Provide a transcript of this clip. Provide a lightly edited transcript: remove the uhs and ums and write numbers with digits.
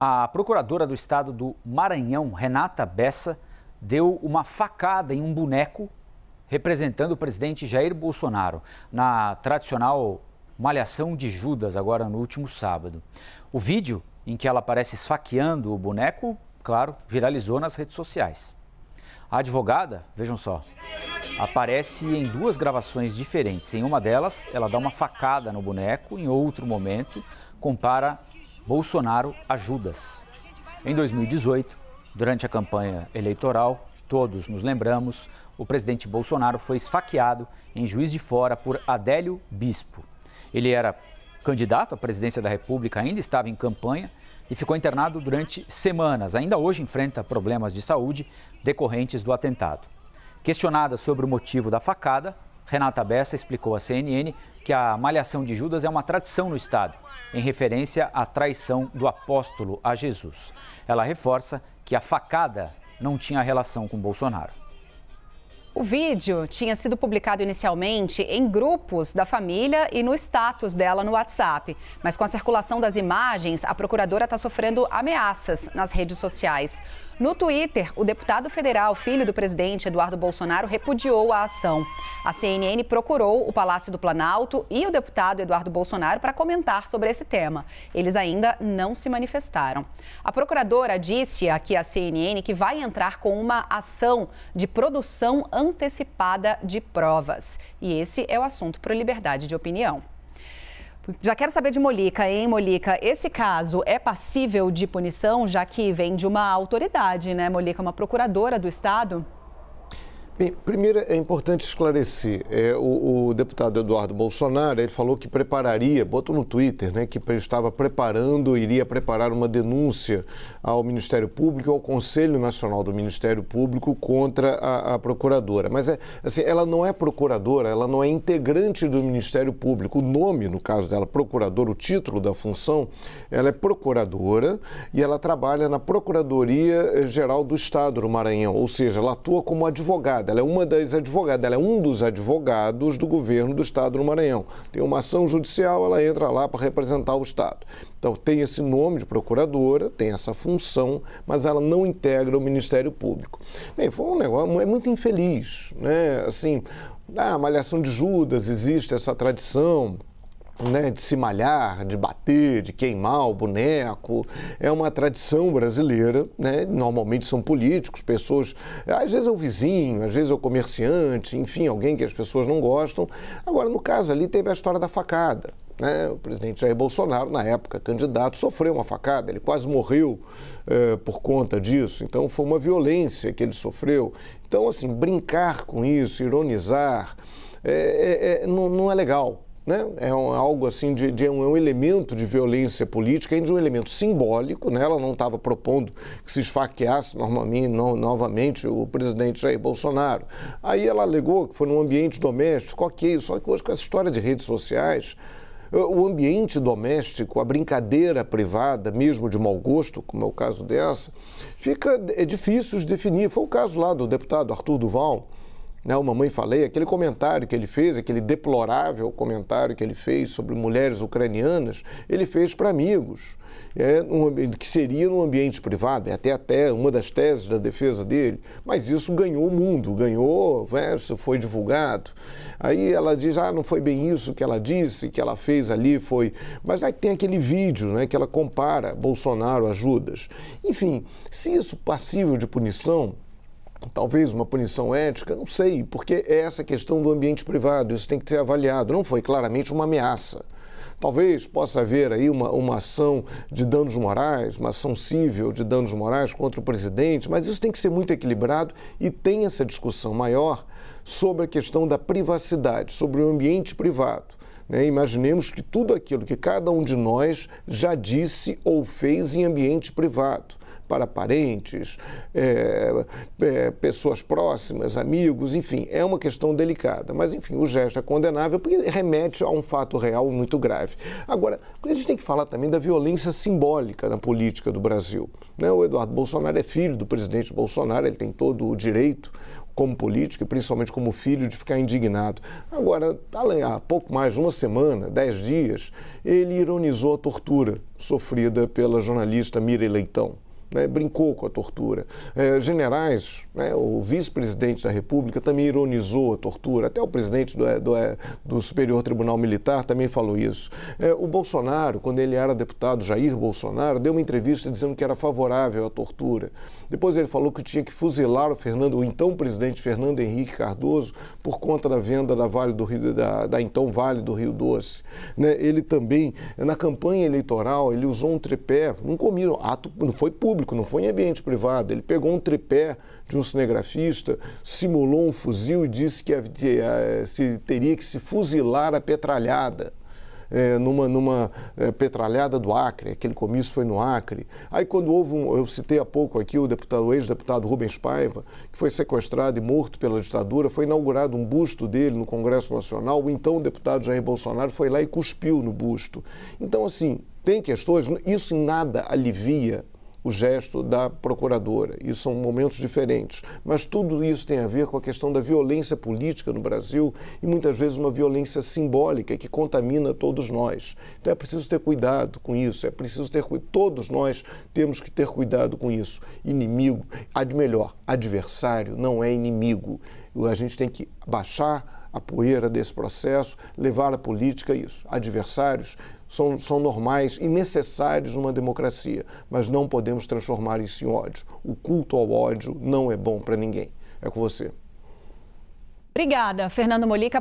A procuradora do estado do Maranhão, Renata Bessa, deu uma facada em um boneco representando o presidente Jair Bolsonaro na tradicional Malhação de Judas, agora no último sábado. O vídeo em que ela aparece esfaqueando o boneco, claro, viralizou nas redes sociais. A advogada, vejam só, aparece em duas gravações diferentes. Em uma delas, ela dá uma facada no boneco, em outro momento, compara Bolsonaro a Judas. Em 2018, durante a campanha eleitoral, todos nos lembramos, o presidente Bolsonaro foi esfaqueado em Juiz de Fora por Adélio Bispo. Ele era candidato à presidência da República, ainda estava em campanha e ficou internado durante semanas. Ainda hoje enfrenta problemas de saúde decorrentes do atentado. Questionada sobre o motivo da facada, Renata Bessa explicou à CNN que a Malhação de Judas é uma tradição no Estado, em referência à traição do apóstolo a Jesus. Ela reforça que a facada não tinha relação com Bolsonaro. O vídeo tinha sido publicado inicialmente em grupos da família e no status dela no WhatsApp. Mas com a circulação das imagens, a procuradora está sofrendo ameaças nas redes sociais. No Twitter, o deputado federal, filho do presidente Eduardo Bolsonaro, repudiou a ação. A CNN procurou o Palácio do Planalto e o deputado Eduardo Bolsonaro para comentar sobre esse tema. Eles ainda não se manifestaram. A procuradora disse aqui à CNN que vai entrar com uma ação de produção antecipada de provas. E esse é o assunto para Liberdade de Opinião. Já quero saber de Molica, hein, Molica? Esse caso é passível de punição, já que vem de uma autoridade, né, Molica? Uma procuradora do Estado? Bem, primeiro é importante esclarecer, o deputado Eduardo Bolsonaro, ele falou que prepararia, botou no Twitter, né, que estava preparando, iria preparar uma denúncia ao Ministério Público, ao Conselho Nacional do Ministério Público contra a procuradora. Mas assim, ela não é procuradora, ela não é integrante do Ministério Público. O nome, no caso dela, procuradora, o título da função, ela é procuradora e ela trabalha na Procuradoria Geral do Estado do Maranhão, ou seja, ela atua como advogada. Ela é uma das advogadas, ela é um dos advogados do governo do Estado do Maranhão. Tem uma ação judicial, ela entra lá para representar o Estado. Então tem esse nome de procuradora, tem essa função, mas ela não integra o Ministério Público. Bem, foi um negócio muito infeliz, né? Assim, a Malhação de Judas, existe essa tradição, né, de se malhar, de bater, de queimar o boneco, é uma tradição brasileira, né? Normalmente são políticos, pessoas, às vezes é o vizinho, às vezes é o comerciante, enfim, alguém que as pessoas não gostam. Agora, no caso ali, teve a história da facada, né? O presidente Jair Bolsonaro, na época candidato, sofreu uma facada, ele quase morreu por conta disso, então foi uma violência que ele sofreu. Então, assim, brincar com isso, ironizar, não é legal. Né? É algo assim de um elemento de violência política, de um elemento simbólico, né? Ela não estava propondo que se esfaqueasse novamente o presidente Jair Bolsonaro. Aí ela alegou que foi num ambiente doméstico, ok, só que hoje com essa história de redes sociais, o ambiente doméstico, a brincadeira privada, mesmo de mau gosto, como é o caso dessa, é difícil de definir. Foi o caso lá do deputado Arthur Duval, né, o Mamãe Falei, aquele comentário que ele fez, aquele deplorável comentário que ele fez sobre mulheres ucranianas, ele fez para amigos, que seria num ambiente privado, é até uma das teses da defesa dele, mas isso ganhou o mundo, isso foi divulgado. Aí ela diz, não foi bem isso que ela disse, que ela fez ali, foi... Mas aí tem aquele vídeo, né, que ela compara Bolsonaro a Judas. Enfim, se isso passível de punição, talvez uma punição ética, não sei, porque é essa questão do ambiente privado, isso tem que ser avaliado, não foi claramente uma ameaça. Talvez possa haver aí uma ação de danos morais, uma ação civil de danos morais contra o presidente, mas isso tem que ser muito equilibrado e tem essa discussão maior sobre a questão da privacidade, sobre o ambiente privado. Imaginemos que tudo aquilo que cada um de nós já disse ou fez em ambiente privado. para parentes, pessoas próximas, amigos, enfim, é uma questão delicada. Mas, enfim, o gesto é condenável porque remete a um fato real muito grave. Agora, a gente tem que falar também da violência simbólica na política do Brasil. O Eduardo Bolsonaro é filho do presidente Bolsonaro, ele tem todo o direito, como político e principalmente como filho, de ficar indignado. Agora, há pouco mais de uma semana, 10 dias, ele ironizou a tortura sofrida pela jornalista Mira Leitão. Brincou com a tortura. Generais, o vice-presidente da República também ironizou a tortura, até o presidente do Superior Tribunal Militar também falou isso. O Bolsonaro, quando ele era deputado, Jair Bolsonaro, deu uma entrevista dizendo que era favorável à tortura. Depois ele falou que tinha que fuzilar o então presidente Fernando Henrique Cardoso por conta da venda da então Vale do Rio Doce. Ele também, na campanha eleitoral, ele usou um tripé, não foi público, não foi em ambiente privado. Ele pegou um tripé de um cinegrafista, simulou um fuzil e disse que teria que se fuzilar a petralhada. Numa petralhada do Acre, aquele comício foi no Acre. Aí quando eu citei há pouco aqui o ex-deputado Rubens Paiva, que foi sequestrado e morto pela ditadura, foi inaugurado um busto dele no Congresso Nacional, o então deputado Jair Bolsonaro foi lá e cuspiu no busto. Então, assim, tem questões, isso em nada alivia o gesto da procuradora. Isso são momentos diferentes. Mas tudo isso tem a ver com a questão da violência política no Brasil e muitas vezes uma violência simbólica que contamina todos nós. Então é preciso ter cuidado com isso, todos nós temos que ter cuidado com isso. Adversário não é inimigo. A gente tem que baixar a poeira desse processo, levar a política a isso. Adversários são normais e necessários numa democracia, mas não podemos transformar isso em ódio. O culto ao ódio não é bom para ninguém. É com você. Obrigada, Fernando Molica.